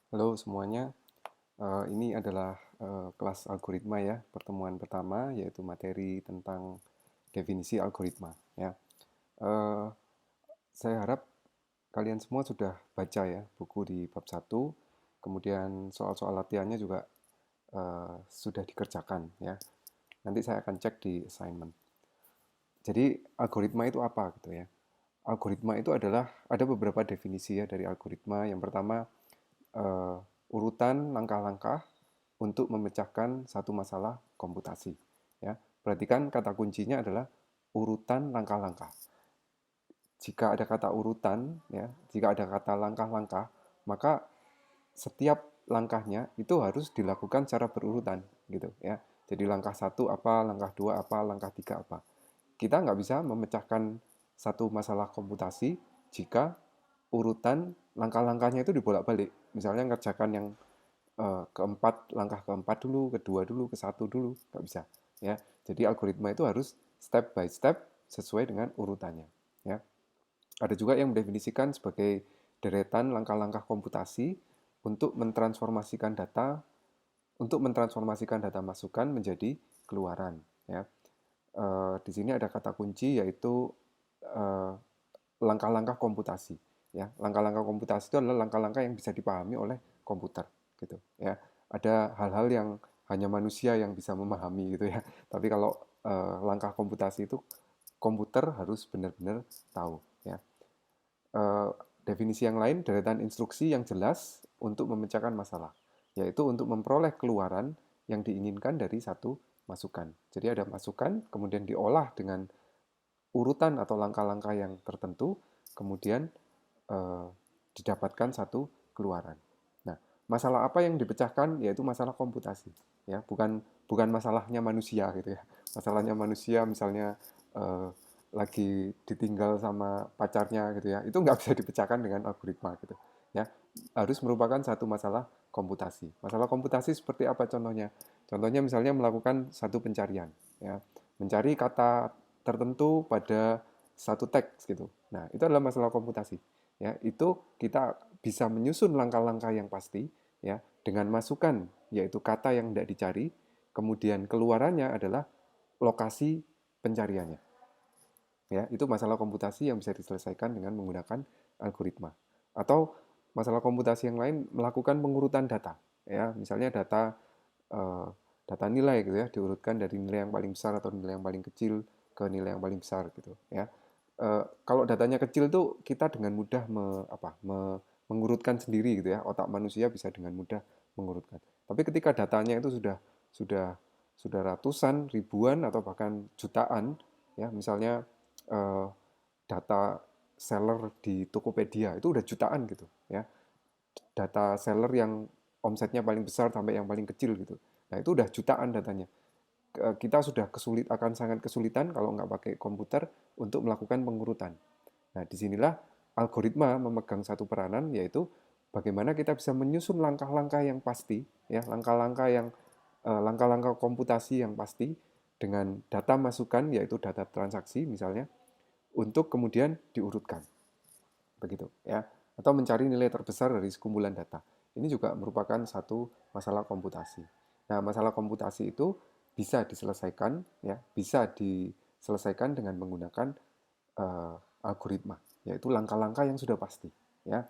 Halo semuanya, ini adalah kelas algoritma ya, pertemuan pertama yaitu materi tentang definisi algoritma ya. Eh, saya harap kalian semua sudah baca ya buku di bab satu, kemudian soal-soal latihannya juga sudah dikerjakan ya. Nanti saya akan cek di assignment. Jadi algoritma itu apa gitu ya? Algoritma itu adalah ada beberapa definisi ya dari algoritma. Yang pertama urutan langkah-langkah untuk memecahkan satu masalah komputasi. Ya, perhatikan kata kuncinya adalah urutan langkah-langkah. Jika ada kata urutan, ya, jika ada kata langkah-langkah, maka setiap langkahnya itu harus dilakukan secara berurutan, gitu ya. Jadi langkah satu apa, langkah dua apa, langkah tiga apa. Kita nggak bisa memecahkan satu masalah komputasi jika urutan langkah-langkahnya itu dibolak-balik. Misalnya ngerjakan yang keempat, langkah keempat dulu, kedua dulu, ke satu dulu, nggak bisa. Ya, jadi algoritma itu harus step by step sesuai dengan urutannya. Ya, ada juga yang mendefinisikan sebagai deretan langkah-langkah komputasi untuk mentransformasikan data, masukan menjadi keluaran. Ya, di sini ada kata kunci yaitu eh, langkah-langkah komputasi. Ya, langkah-langkah komputasi itu adalah langkah-langkah yang bisa dipahami oleh komputer, gitu. Ya, ada hal-hal yang hanya manusia yang bisa memahami, gitu ya. Tapi kalau langkah komputasi itu komputer harus benar-benar tahu. Ya, eh, definisi yang lain deretan instruksi yang jelas untuk memecahkan masalah, yaitu untuk memperoleh keluaran yang diinginkan dari satu masukan. Jadi ada masukan, kemudian diolah dengan urutan atau langkah-langkah yang tertentu, kemudian eh, didapatkan satu keluaran. Nah, masalah apa yang dipecahkan yaitu masalah komputasi, ya, bukan bukan masalahnya manusia gitu ya. Masalahnya manusia misalnya eh, lagi ditinggal sama pacarnya gitu ya, itu nggak bisa dipecahkan dengan algoritma gitu, ya. Harus merupakan satu masalah komputasi. Masalah komputasi seperti apa contohnya? Contohnya misalnya melakukan satu pencarian, ya, mencari kata tertentu pada satu teks gitu. Nah, itu adalah masalah komputasi. Ya, itu kita bisa menyusun langkah-langkah yang pasti ya dengan masukan yaitu kata yang tidak dicari, kemudian keluarannya adalah lokasi pencariannya. Ya, itu masalah komputasi yang bisa diselesaikan dengan menggunakan algoritma. Atau masalah komputasi yang lain melakukan pengurutan data. Ya, misalnya eh, data nilai gitu ya, diurutkan dari nilai yang paling besar atau nilai yang paling kecil ke nilai yang paling besar gitu ya. Kalau datanya kecil tuh kita dengan mudah mengurutkan sendiri gitu ya. Otak manusia bisa dengan mudah mengurutkan. Tapi ketika datanya itu sudah sudah ratusan, ribuan atau bahkan jutaan ya, misalnya eh, data seller di Tokopedia itu udah jutaan gitu ya. Data seller yang omsetnya paling besar sampai yang paling kecil gitu. Nah, itu udah jutaan datanya. Kita sudah akan sangat kesulitan kalau nggak pakai komputer untuk melakukan pengurutan. Nah, disinilah algoritma memegang satu peranan, yaitu bagaimana kita bisa menyusun langkah-langkah yang pasti, ya, langkah-langkah komputasi yang pasti dengan data masukan, yaitu data transaksi misalnya, untuk kemudian diurutkan, begitu, ya, atau mencari nilai terbesar dari sekumpulan data. Ini juga merupakan satu masalah komputasi. Nah, masalah komputasi itu bisa diselesaikan, ya, bisa diselesaikan dengan menggunakan algoritma, yaitu langkah-langkah yang sudah pasti. Ya,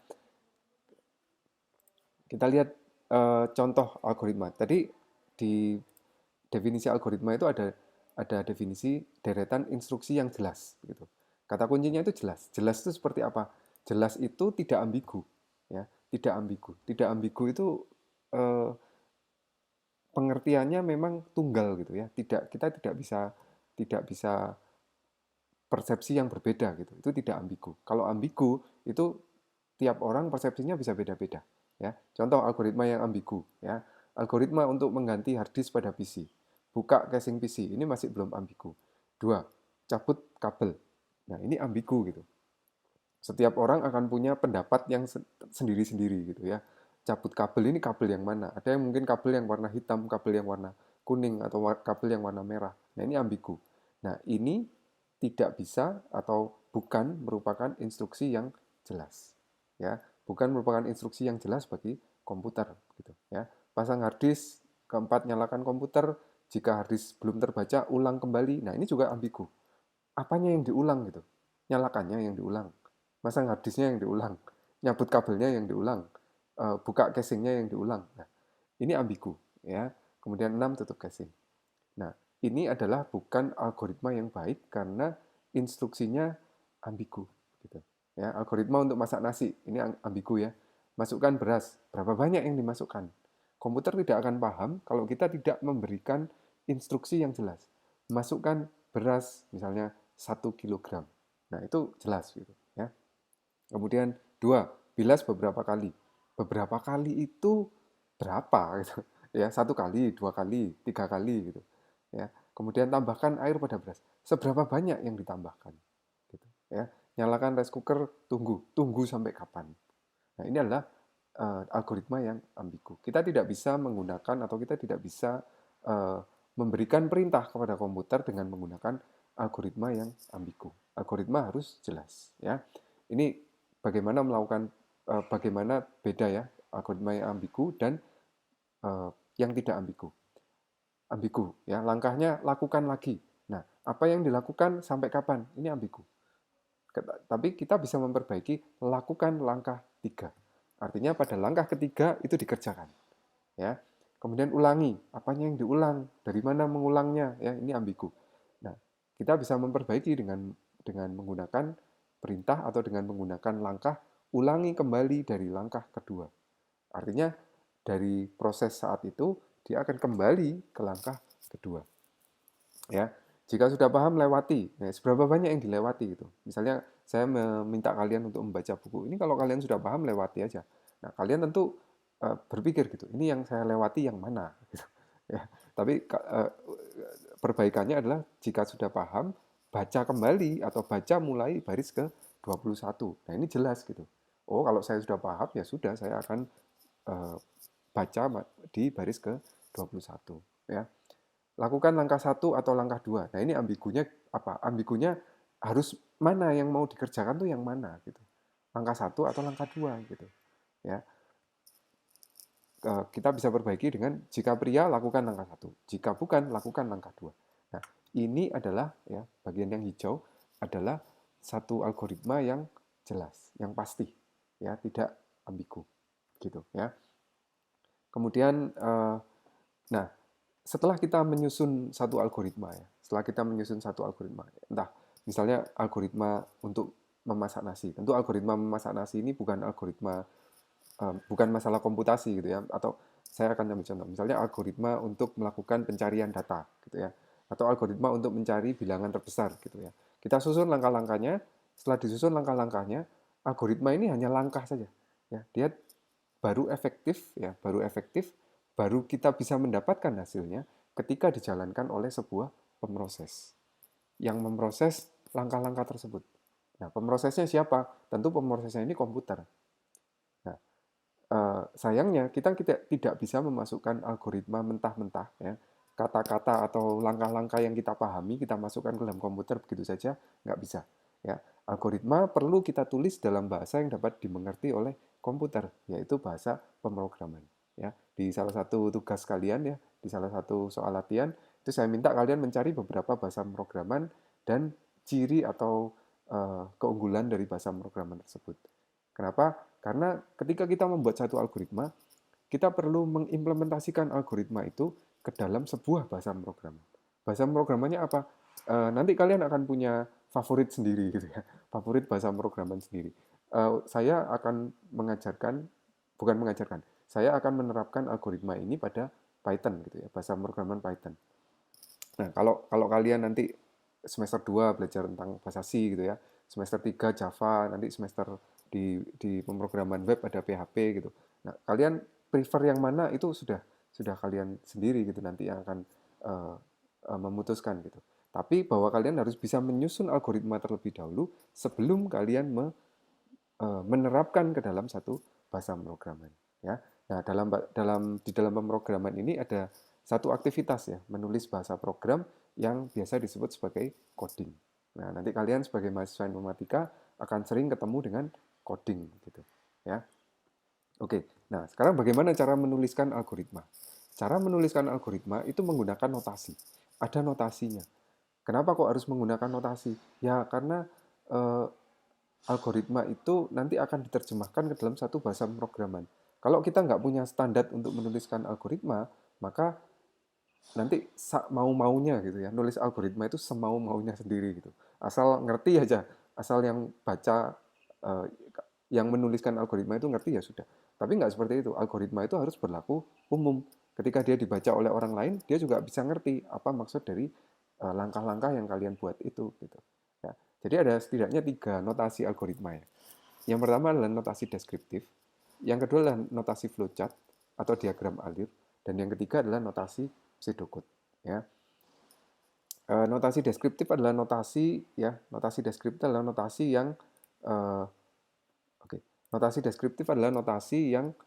kita lihat contoh algoritma. Tadi di definisi algoritma itu ada definisi deretan instruksi yang jelas. Gitu. Kata kuncinya itu jelas. Jelas itu seperti apa? Jelas itu tidak ambigu, ya, tidak ambigu. Tidak ambigu itu eh, pengertiannya memang tunggal gitu ya. Kita tidak bisa persepsi yang berbeda gitu. Itu tidak ambigu. Kalau ambigu itu tiap orang persepsinya bisa beda-beda. Ya, contoh algoritma yang ambigu. Ya, algoritma untuk mengganti hard disk pada PC. Buka casing PC. Ini masih belum ambigu. Dua, cabut kabel. Nah, ini ambigu gitu. Setiap orang akan punya pendapat yang sendiri-sendiri gitu ya. Cabut kabel ini kabel yang mana? Ada yang mungkin kabel yang warna hitam, kabel yang warna kuning, atau kabel yang warna merah. Nah, ini ambigu. Nah, ini tidak bisa atau bukan merupakan instruksi yang jelas. Ya, bukan merupakan instruksi yang jelas bagi komputer gitu ya. Pasang hard disk, keempat nyalakan komputer, jika hard disk belum terbaca ulang kembali. Nah, ini juga ambigu. Apanya yang diulang gitu? Nyalakannya yang diulang. Masang hard disknya yang diulang. Nyabut kabelnya yang diulang. Buka casingnya yang diulang. Nah, ini ambigu ya. Kemudian 6 tutup casing. Nah, ini adalah bukan algoritma yang baik karena instruksinya ambigu gitu. Ya, algoritma untuk masak nasi ini ambigu ya. Masukkan beras, berapa banyak yang dimasukkan? Komputer tidak akan paham kalau kita tidak memberikan instruksi yang jelas. Masukkan beras misalnya 1 kilogram. Nah, itu jelas gitu ya. Kemudian 2, bilas beberapa kali. Beberapa kali itu berapa gitu. Ya, 1 kali, 2 kali, 3 kali gitu. Ya. Kemudian tambahkan air pada beras. Seberapa banyak yang ditambahkan? Gitu, ya. Nyalakan rice cooker, tunggu sampai kapan? Nah, ini adalah algoritma yang ambigu. Kita tidak bisa menggunakan atau kita tidak bisa uh, memberikan perintah kepada komputer dengan menggunakan algoritma yang ambigu. Algoritma harus jelas, ya. Ini bagaimana melakukan bagaimana beda ya algoritma yang ambigu dan yang tidak ambigu. Ambigu, ya, langkahnya lakukan lagi. Nah, apa yang dilakukan sampai kapan? Ini ambigu. Tapi kita bisa memperbaiki, lakukan langkah 3. Artinya pada langkah ketiga itu dikerjakan. Ya. Kemudian ulangi, apanya yang diulang, dari mana mengulangnya, ya, ini ambigu. Nah, kita bisa memperbaiki dengan menggunakan perintah atau dengan menggunakan langkah ulangi kembali dari langkah kedua. Artinya dari proses saat itu dia akan kembali ke langkah kedua. Ya, jika sudah paham lewati. Nah, seberapa banyak yang dilewati itu? Misalnya saya meminta kalian untuk membaca buku ini, kalau kalian sudah paham lewati aja. Nah, kalian tentu berpikir gitu, ini yang saya lewati yang mana? Gitu. Ya, tapi perbaikannya adalah jika sudah paham, baca kembali atau baca mulai baris ke 21. Nah, ini jelas gitu. Oh, kalau saya sudah paham, ya sudah, saya akan baca di baris ke 21. Ya. Lakukan langkah 1 atau langkah 2. Nah, ini ambigunya apa? Ambigunya harus mana yang mau dikerjakan tuh yang mana gitu. Langkah 1 atau langkah 2 gitu. Ya. Kita bisa perbaiki dengan jika pria lakukan langkah 1, jika bukan lakukan langkah 2. Nah, ini adalah ya bagian yang hijau adalah satu algoritma yang jelas, yang pasti, ya, tidak ambigu gitu ya. Kemudian nah, setelah kita menyusun satu algoritma ya, setelah kita menyusun satu algoritma, entah misalnya algoritma untuk memasak nasi. Tentu algoritma memasak nasi ini bukan algoritma bukan masalah komputasi gitu ya, atau saya akan ambil contoh misalnya algoritma untuk melakukan pencarian data gitu ya, atau algoritma untuk mencari bilangan terbesar gitu ya. Kita susun langkah-langkahnya, setelah disusun langkah-langkahnya, algoritma ini hanya langkah saja ya. Dia baru kita bisa mendapatkan hasilnya ketika dijalankan oleh sebuah pemroses yang memproses langkah-langkah tersebut. Nah, pemrosesnya siapa? Tentu pemrosesnya ini komputer. Nah, sayangnya kita tidak bisa memasukkan algoritma mentah-mentah ya, kata-kata atau langkah-langkah yang kita pahami kita masukkan ke dalam komputer begitu saja, nggak bisa ya. Algoritma perlu kita tulis dalam bahasa yang dapat dimengerti oleh komputer, yaitu bahasa pemrograman ya. Di salah satu tugas kalian ya, di salah satu soal latihan itu saya minta kalian mencari beberapa bahasa pemrograman dan ciri atau keunggulan dari bahasa pemrograman tersebut. Kenapa? Karena ketika kita membuat satu algoritma, kita perlu mengimplementasikan algoritma itu ke dalam sebuah bahasa pemrograman. Bahasa pemrogramannya apa? Nanti kalian akan punya favorit sendiri gitu ya, favorit bahasa pemrograman sendiri. Saya akan saya akan menerapkan algoritma ini pada Python gitu ya, bahasa pemrograman Python. Nah, kalau kalian nanti semester 2 belajar tentang bahasa C gitu ya, semester 3 Java, nanti semester di pemrograman web ada PHP gitu. Nah, kalian prefer yang mana itu sudah kalian sendiri gitu nanti yang akan memutuskan gitu. Tapi bahwa kalian harus bisa menyusun algoritma terlebih dahulu sebelum kalian menerapkan ke dalam satu bahasa pemrograman ya. Nah, di dalam pemrograman ini ada satu aktivitas ya, menulis bahasa program yang biasa disebut sebagai coding. Nah, nanti kalian sebagai mahasiswa informatika akan sering ketemu dengan coding gitu ya. Oke, Nah, sekarang bagaimana cara menuliskan algoritma? Cara menuliskan algoritma itu menggunakan notasi. Ada notasinya. Kenapa kok harus menggunakan notasi? Ya, karena eh, algoritma itu nanti akan diterjemahkan ke dalam satu bahasa pemrograman. Kalau kita nggak punya standar untuk menuliskan algoritma, maka nanti mau-maunya gitu ya, nulis algoritma itu semau-maunya sendiri gitu. Asal ngerti aja, asal yang baca, eh, yang menuliskan algoritma itu ngerti ya sudah. Tapi nggak seperti itu, algoritma itu harus berlaku umum. Ketika dia dibaca oleh orang lain, dia juga bisa ngerti apa maksud dari langkah-langkah yang kalian buat itu gitu. Ya. Jadi ada setidaknya 3 notasi algoritma ya. Yang pertama adalah notasi deskriptif, yang kedua adalah notasi flowchart atau diagram alir, dan yang ketiga adalah notasi pseudocode. Ya. Notasi deskriptif adalah notasi ya, notasi deskriptif adalah notasi yang eh, oke. Notasi deskriptif adalah notasi yang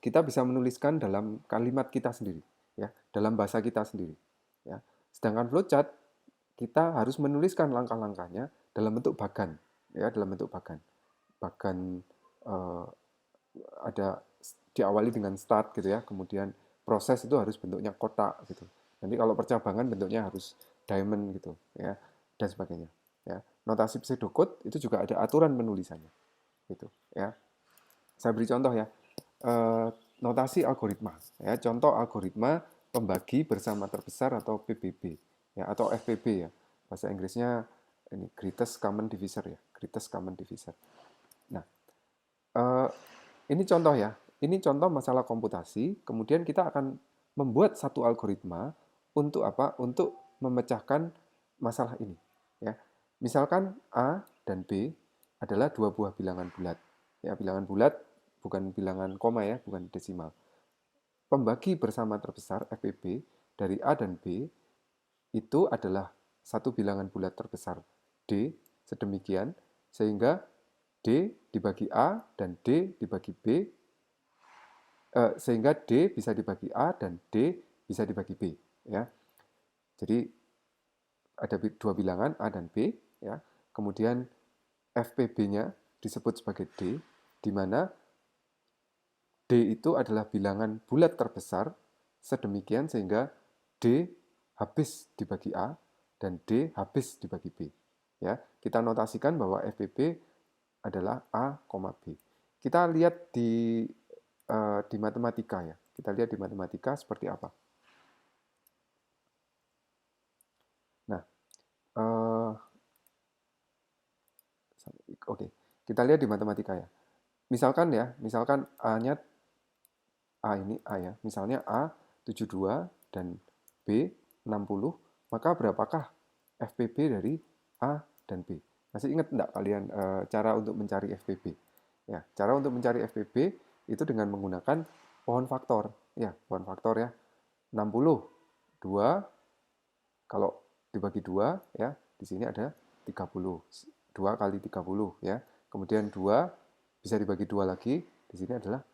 kita bisa menuliskan dalam kalimat kita sendiri, ya, dalam bahasa kita sendiri. Ya. Sedangkan flowchart kita harus menuliskan langkah-langkahnya dalam bentuk bagan, ya, dalam bentuk bagan. Bagan eh, ada diawali dengan start gitu ya, kemudian proses itu harus bentuknya kotak gitu. Nanti kalau percabangan bentuknya harus diamond gitu ya, dan sebagainya. Ya. Notasi pseudocode itu juga ada aturan penulisannya gitu ya. Saya beri contoh ya. Eh, Notasi algoritma ya, contoh algoritma pembagi bersama terbesar atau PBB ya, atau FPB ya. Bahasa Inggrisnya ini greatest common divisor ya, greatest common divisor. Nah, eh, ini contoh ya. Ini contoh masalah komputasi. Kemudian kita akan membuat satu algoritma untuk apa? Untuk memecahkan masalah ini. Ya, misalkan A dan B adalah dua buah bilangan bulat. Ya, bilangan bulat bukan bilangan koma ya, bukan desimal. Pembagi bersama terbesar FPB dari A dan B itu adalah satu bilangan bulat terbesar D sedemikian sehingga D dibagi A dan D dibagi B, sehingga D bisa dibagi A dan D bisa dibagi B ya. Jadi ada dua bilangan A dan B ya. Kemudian FPB-nya disebut sebagai D, di mana D itu adalah bilangan bulat terbesar sedemikian sehingga D habis dibagi A dan D habis dibagi B. Ya, kita notasikan bahwa FPB adalah A, B. Kita lihat di matematika ya. Kita lihat di matematika seperti apa. Nah, eh, oke. Kita lihat di matematika ya. Misalkan ya, misalkan A-nya A ini A ya. Misalnya A 72 dan B 60, maka berapakah FPB dari A dan B? Masih ingat enggak kalian cara untuk mencari FPB? Ya, cara untuk mencari FPB itu dengan menggunakan pohon faktor. Ya, pohon faktor ya. 60, 2, kalau dibagi 2 ya, di sini ada 30. 2 kali 30 ya. Kemudian 2 bisa dibagi 2 lagi, di sini adalah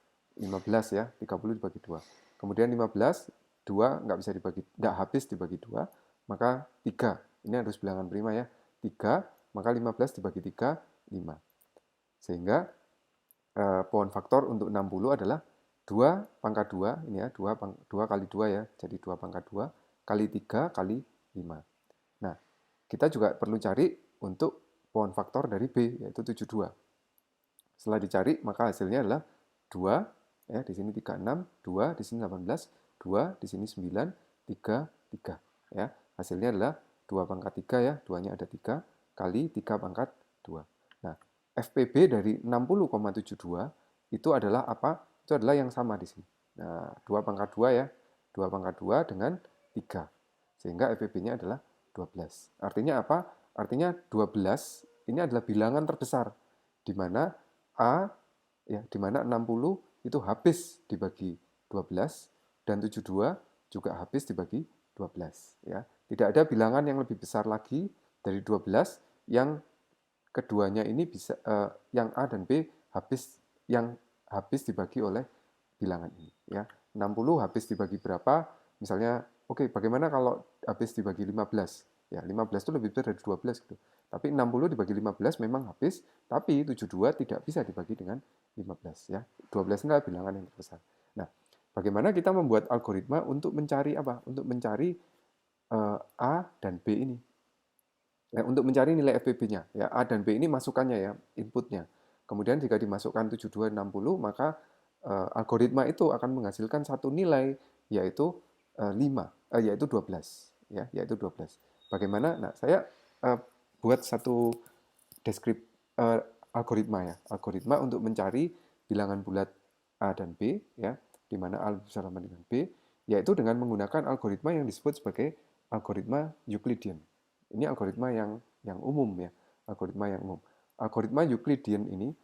15 ya, 30 dibagi 2. Kemudian 15, 2 nggak bisa dibagi, nggak habis dibagi 2, maka 3. Ini harus bilangan prima ya. 3, maka 15 dibagi 3, 5. Sehingga pohon faktor untuk 60 adalah 2 pangkat 2, ini ya, 2 kali 2 ya, jadi 2 pangkat 2, kali 3 kali 5. Nah, kita juga perlu cari untuk pohon faktor dari B, yaitu 72. Setelah dicari, maka hasilnya adalah 2, ya, di sini 36, 2, di sini 18, 2, di sini 9, 3, 3. Ya. Hasilnya adalah 2 pangkat 3 ya, 2-nya ada 3, kali 3 pangkat 2. Nah, FPB dari 60,72 itu adalah apa? Itu adalah yang sama di sini. Nah, 2 pangkat 2 ya, 2 pangkat 2 dengan 3. Sehingga FPB-nya adalah 12. Artinya apa? Artinya 12 ini adalah bilangan terbesar, di mana A ya, di mana 60 itu habis dibagi 12 dan 72 juga habis dibagi 12 ya. Tidak ada bilangan yang lebih besar lagi dari 12 yang keduanya ini bisa yang A dan B yang habis dibagi oleh bilangan ini ya. 60 habis dibagi berapa? Misalnya, oke, bagaimana kalau habis dibagi 15? Ya, 15 itu lebih besar dari 12 gitu. Tapi 60 dibagi 15 memang habis, tapi 72 tidak bisa dibagi dengan 15 ya. 12 adalah bilangan yang terbesar. Nah, bagaimana kita membuat algoritma untuk mencari apa? Untuk mencari A dan B ini. Ya, untuk mencari nilai FPB-nya. Ya, A dan B ini masukannya ya, inputnya. Kemudian jika dimasukkan 7260, maka algoritma itu akan menghasilkan satu nilai, yaitu 5, yaitu 12. Ya, yaitu 12. Bagaimana? Nah, saya buat satu deskrip algoritma ya. Algoritma untuk mencari bilangan bulat A dan B, ya, di mana A bersama dengan B, yaitu dengan menggunakan algoritma yang disebut sebagai algoritma Euclidean. Ini algoritma yang umum ya, algoritma yang umum. Algoritma Euclidean ini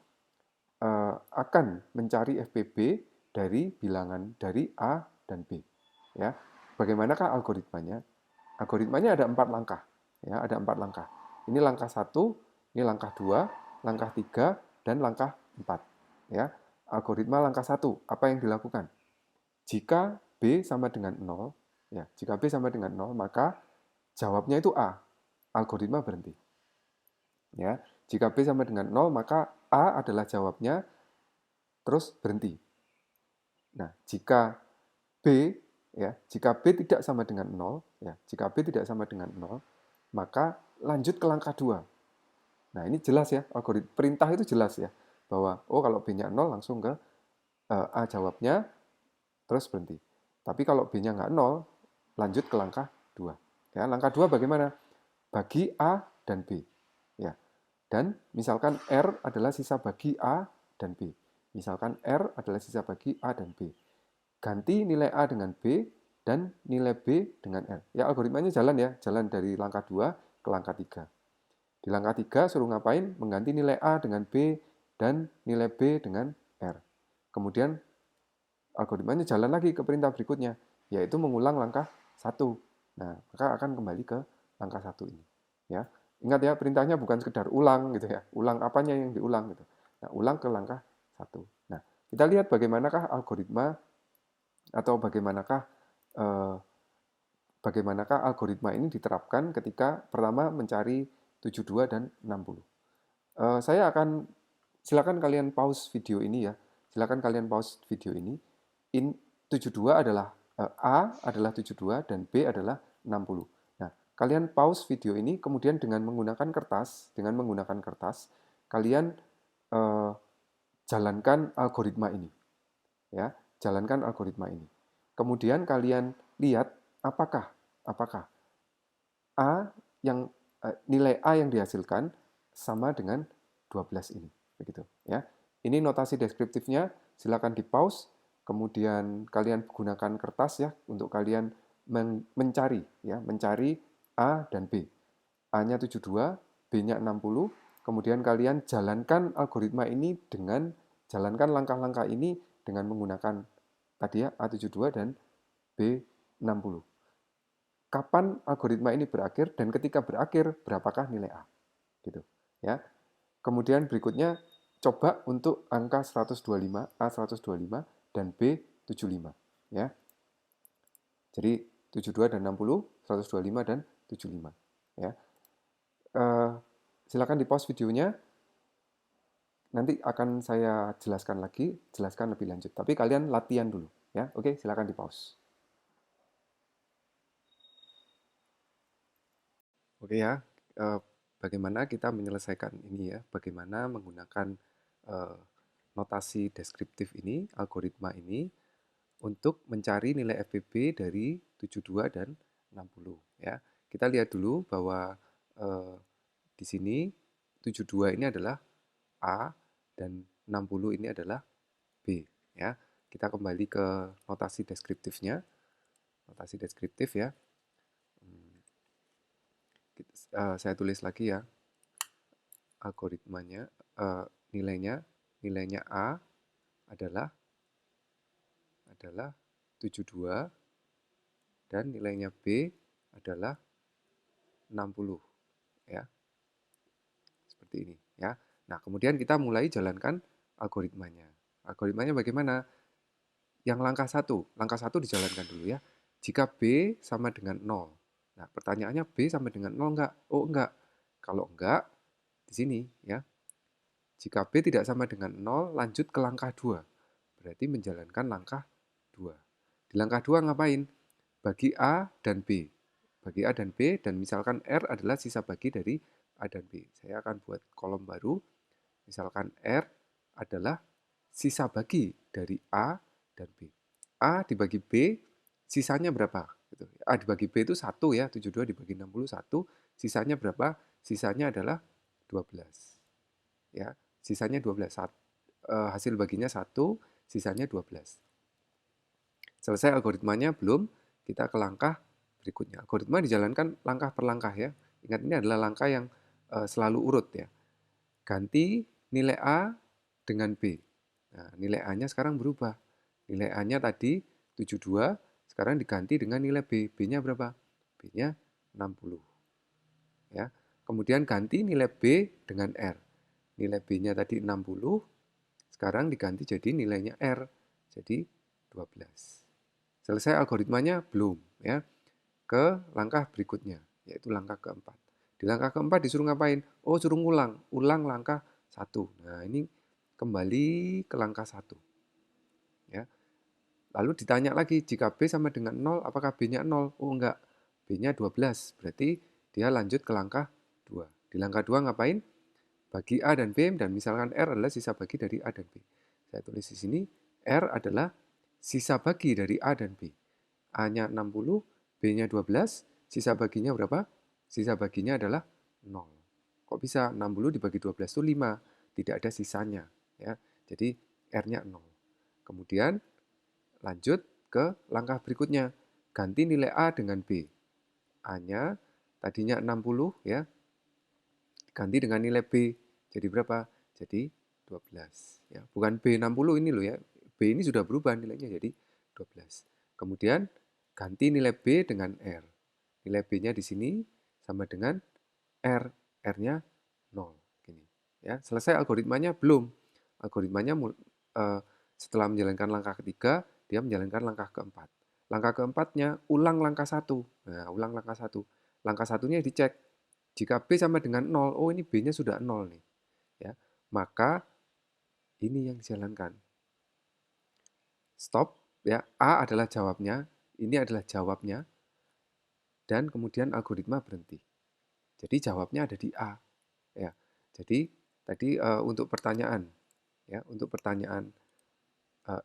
akan mencari FPB dari bilangan dari A dan B. Ya, bagaimanakah algoritmanya? Algoritmanya ada 4 langkah. Ya, ada 4 langkah. Ini langkah 1, ini langkah 2, langkah 3, dan langkah 4. Ya, algoritma langkah 1, apa yang dilakukan? Jika B sama dengan 0, ya, jika B sama dengan 0, maka jawabnya itu A. Algoritma berhenti. Ya, jika B sama dengan 0, maka A adalah jawabnya, terus berhenti. Nah, jika B jika B tidak sama dengan 0, ya, jika B tidak sama dengan 0, maka lanjut ke langkah 2. Nah, ini jelas ya, algoritma perintah itu jelas ya, bahwa oh kalau B-nya 0 langsung ke A jawabnya, terus berhenti. Tapi kalau B-nya nggak 0, lanjut ke langkah 2. Ya, langkah 2 bagaimana? Bagi A dan B. Ya. Dan misalkan R adalah sisa bagi A dan B. Misalkan R adalah sisa bagi A dan B. Ganti nilai A dengan B dan nilai B dengan R. Ya, algoritmanya jalan ya, jalan dari langkah 2 ke langkah 3. Di langkah 3 suruh ngapain? Mengganti nilai A dengan B dan nilai B dengan R. Kemudian algoritmanya jalan lagi ke perintah berikutnya, yaitu mengulang langkah 1. Nah, maka akan kembali ke langkah 1 ini. Ya. Ingat ya, perintahnya bukan sekedar ulang gitu ya. Ulang apanya yang diulang gitu. Nah, ulang ke langkah 1. Nah, kita lihat bagaimanakah algoritma atau eh, bagaimanakah algoritma ini diterapkan ketika pertama mencari 72 dan 60. Saya akan silakan kalian pause video ini ya. Silakan kalian pause video ini. 72 adalah A adalah 72 dan B adalah 60. Nah, kalian pause video ini kemudian dengan menggunakan kertas, kalian eh, jalankan algoritma ini ya, jalankan algoritma ini. Kemudian kalian lihat apakah apakah A yang nilai A yang dihasilkan sama dengan 12 ini, begitu ya. Ini notasi deskriptifnya, silakan di-pause, kemudian kalian gunakan kertas ya untuk kalian mencari ya, mencari A dan B. A-nya 72, B-nya 60, kemudian kalian jalankan algoritma ini dengan jalankan langkah-langkah ini dengan menggunakan tadi ya A72 dan B60. Kapan algoritma ini berakhir dan ketika berakhir berapakah nilai A gitu ya. Kemudian berikutnya coba untuk angka 125, A 125 dan B 75 ya. Jadi 72 dan 60, 125 dan 75 ya. Silakan di-pause videonya. Nanti akan saya jelaskan lebih lanjut. Tapi kalian latihan dulu ya. Oke, silakan di-pause. Oke ya, bagaimana kita menyelesaikan ini ya, bagaimana menggunakan notasi deskriptif ini, algoritma ini, untuk mencari nilai FPB dari 72 dan 60 ya. Kita lihat dulu bahwa di sini 72 ini adalah A dan 60 ini adalah B ya. Kita kembali ke notasi deskriptifnya. Notasi deskriptif ya. Saya tulis lagi ya algoritmanya, nilainya A adalah 72 dan nilainya B adalah 60 ya. Seperti ini ya. Nah, kemudian kita mulai jalankan algoritmanya. Algoritmanya bagaimana? Yang langkah 1 dijalankan dulu ya. Jika B sama dengan 0, Nah, pertanyaannya B sama dengan 0 enggak? Oh, enggak. Kalau enggak, di sini ya. Jika B tidak sama dengan 0, lanjut ke langkah 2. Berarti menjalankan langkah 2. Di langkah 2 ngapain? Bagi A dan B. Bagi A dan B, dan misalkan R adalah sisa bagi dari A dan B. Saya akan buat kolom baru. Misalkan R adalah sisa bagi dari A dan B. A dibagi B, sisanya berapa? Gitu. A dibagi B itu 1 ya, 72 dibagi 61, sisanya berapa? Sisanya adalah 12. Ya, sisanya 12. Hasil baginya 1, sisanya 12. Selesai algoritmanya belum, kita ke langkah berikutnya. Algoritma dijalankan langkah per langkah ya. Ingat ini adalah langkah yang selalu urut ya. Ganti nilai A dengan B. Nah, nilai A-nya sekarang berubah. Nilai A-nya tadi 72, sekarang diganti dengan nilai B. B-nya berapa? B-nya 60. Ya. Kemudian ganti nilai B dengan R. Nilai B-nya tadi 60, sekarang diganti jadi nilainya R. Jadi 12. Selesai algoritmanya? Belum. Ya. Ke langkah berikutnya, yaitu langkah keempat. Di langkah keempat disuruh ngapain? Oh, suruh ngulang. Ulang langkah 1. Nah, ini kembali ke langkah 1. Ya. Lalu ditanya lagi, jika B sama dengan 0, apakah B-nya 0? Oh, enggak. B-nya 12. Berarti dia lanjut ke langkah 2. Di langkah 2 ngapain? Bagi A dan B, dan misalkan R adalah sisa bagi dari A dan B. Saya tulis di sini, R adalah sisa bagi dari A dan B. A-nya 60, B-nya 12, sisa baginya berapa? Sisa baginya adalah 0. Kok bisa? 60 dibagi 12 itu 5, tidak ada sisanya. Ya. Jadi R-nya 0. Kemudian lanjut ke langkah berikutnya. Ganti nilai A dengan B. A-nya tadinya 60 ya, ganti dengan nilai B. Jadi berapa? Jadi 12. Ya, bukan B60 ini loh ya. B ini sudah berubah nilainya jadi 12. Kemudian ganti nilai B dengan R. Nilai B-nya di sini sama dengan R. R-nya 0. Gini. Ya, selesai algoritmanya? Belum. Algoritmanya setelah menjalankan langkah ketiga, dia menjalankan langkah keempat. Langkah keempatnya, ulang langkah 1. Nah, ulang langkah 1. Langkah satunya dicek. Jika B sama dengan 0, oh ini B-nya sudah 0 nih. Ya, maka ini yang dijalankan. Stop, ya. A adalah jawabnya, ini adalah jawabnya, dan kemudian algoritma berhenti. Jadi jawabnya ada di A. Ya. Jadi tadi untuk pertanyaan, ya, untuk pertanyaan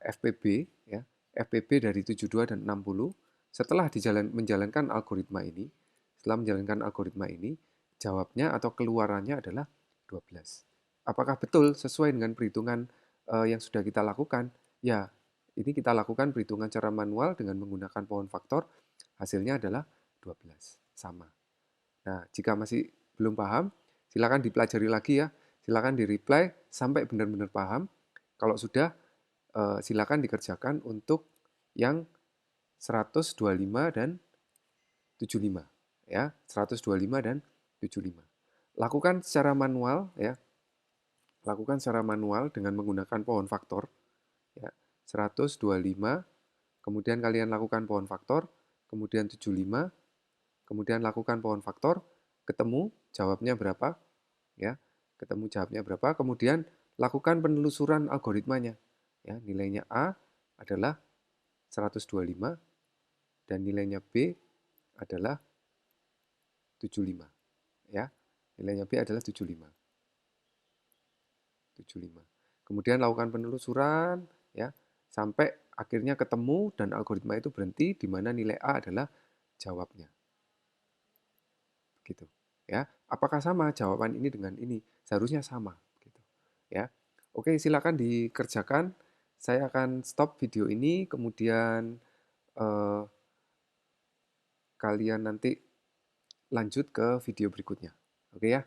FPB, ya, FPB dari 72 dan 60, setelah menjalankan algoritma ini, jawabnya atau keluarannya adalah 12. Apakah betul sesuai dengan perhitungan yang sudah kita lakukan? Ya, ini kita lakukan perhitungan secara manual dengan menggunakan pohon faktor, hasilnya adalah 12, sama. Nah, jika masih belum paham, silakan dipelajari lagi ya. Silakan di-reply sampai benar-benar paham. Kalau sudah, silakan dikerjakan untuk yang 125 dan 75 ya, 125 dan 75. Lakukan secara manual ya. Lakukan secara manual dengan menggunakan pohon faktor ya. 125, kemudian kalian lakukan pohon faktor, kemudian 75, kemudian lakukan pohon faktor, ketemu jawabnya berapa ya. Ketemu jawabnya berapa, kemudian lakukan penelusuran algoritmanya. Ya, nilainya A adalah 125 dan nilainya B adalah 75 ya. Nilainya B adalah 75. 75. Kemudian lakukan penelusuran ya sampai akhirnya ketemu dan algoritma itu berhenti di mana nilai A adalah jawabnya. Gitu. Ya. Apakah sama jawaban ini dengan ini? Seharusnya sama gitu. Ya. Oke, silakan dikerjakan. Saya akan stop video ini kemudian eh, kalian nanti lanjut ke video berikutnya. Oke ya.